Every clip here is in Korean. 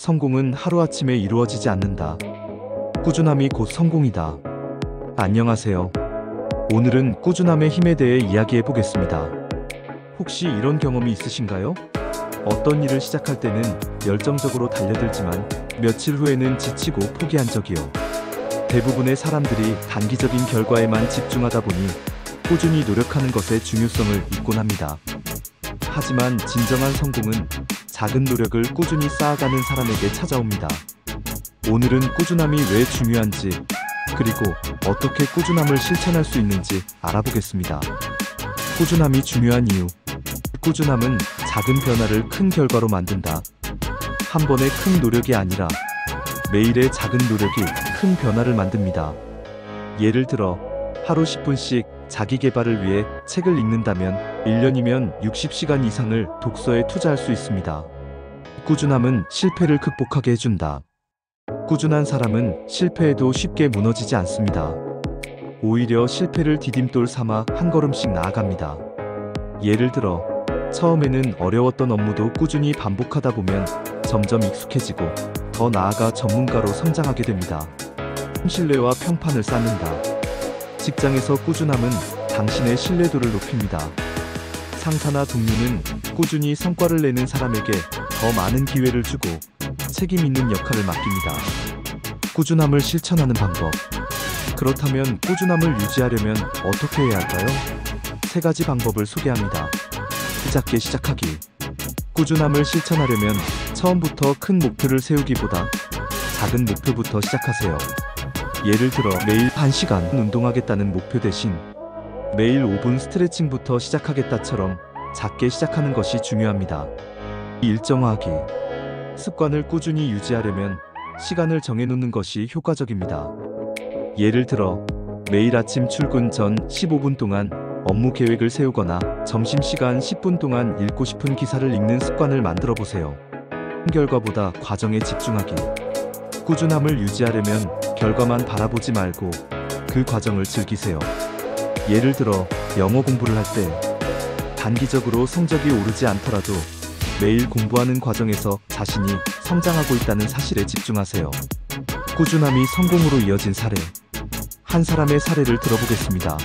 성공은 하루아침에 이루어지지 않는다. 꾸준함이 곧 성공이다. 안녕하세요. 오늘은 꾸준함의 힘에 대해 이야기해 보겠습니다. 혹시 이런 경험이 있으신가요? 어떤 일을 시작할 때는 열정적으로 달려들지만 며칠 후에는 지치고 포기한 적이요. 대부분의 사람들이 단기적인 결과에만 집중하다 보니 꾸준히 노력하는 것의 중요성을 잊곤 합니다. 하지만 진정한 성공은 작은 노력을 꾸준히 쌓아가는 사람에게 찾아옵니다. 오늘은 꾸준함이 왜 중요한지, 그리고 어떻게 꾸준함을 실천할 수 있는지 알아보겠습니다. 꾸준함이 중요한 이유. 꾸준함은 작은 변화를 큰 결과로 만든다. 한 번의 큰 노력이 아니라 매일의 작은 노력이 큰 변화를 만듭니다. 예를 들어 하루 10분씩 자기 개발을 위해 책을 읽는다면 1년이면 60시간 이상을 독서에 투자할 수 있습니다. 꾸준함은 실패를 극복하게 해준다. 꾸준한 사람은 실패에도 쉽게 무너지지 않습니다. 오히려 실패를 디딤돌 삼아 한 걸음씩 나아갑니다. 예를 들어 처음에는 어려웠던 업무도 꾸준히 반복하다 보면 점점 익숙해지고 더 나아가 전문가로 성장하게 됩니다. 신뢰와 평판을 쌓는다. 직장에서 꾸준함은 당신의 신뢰도를 높입니다. 상사나 동료는 꾸준히 성과를 내는 사람에게 더 많은 기회를 주고 책임 있는 역할을 맡깁니다. 꾸준함을 실천하는 방법. 그렇다면 꾸준함을 유지하려면 어떻게 해야 할까요? 세 가지 방법을 소개합니다. 작게 시작하기. 꾸준함을 실천하려면 처음부터 큰 목표를 세우기보다 작은 목표부터 시작하세요. 예를 들어 매일 1시간 운동하겠다는 목표 대신 매일 5분 스트레칭부터 시작하겠다처럼 작게 시작하는 것이 중요합니다. 일정화하기. 습관을 꾸준히 유지하려면 시간을 정해놓는 것이 효과적입니다. 예를 들어 매일 아침 출근 전 15분 동안 업무 계획을 세우거나 점심시간 10분 동안 읽고 싶은 기사를 읽는 습관을 만들어 보세요. 결과보다 과정에 집중하기. 꾸준함을 유지하려면 결과만 바라보지 말고 그 과정을 즐기세요. 예를 들어 영어 공부를 할 때 단기적으로 성적이 오르지 않더라도 매일 공부하는 과정에서 자신이 성장하고 있다는 사실에 집중하세요. 꾸준함이 성공으로 이어진 사례. 한 사람의 사례를 들어보겠습니다.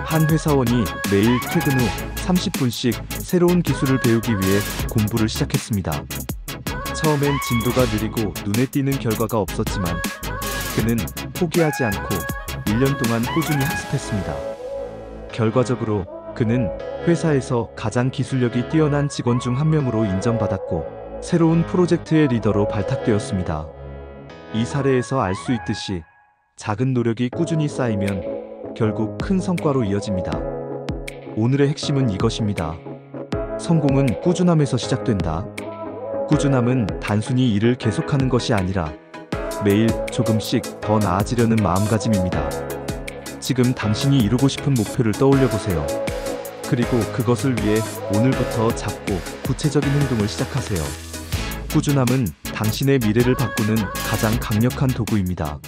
한 회사원이 매일 퇴근 후 30분씩 새로운 기술을 배우기 위해 공부를 시작했습니다. 처음엔 진도가 느리고 눈에 띄는 결과가 없었지만 그는 포기하지 않고 1년 동안 꾸준히 학습했습니다. 결과적으로 그는 회사에서 가장 기술력이 뛰어난 직원 중 한 명으로 인정받았고 새로운 프로젝트의 리더로 발탁되었습니다. 이 사례에서 알 수 있듯이 작은 노력이 꾸준히 쌓이면 결국 큰 성과로 이어집니다. 오늘의 핵심은 이것입니다. 성공은 꾸준함에서 시작된다. 꾸준함은 단순히 일을 계속하는 것이 아니라 매일 조금씩 더 나아지려는 마음가짐입니다. 지금 당신이 이루고 싶은 목표를 떠올려 보세요. 그리고 그것을 위해 오늘부터 작고 구체적인 행동을 시작하세요. 꾸준함은 당신의 미래를 바꾸는 가장 강력한 도구입니다.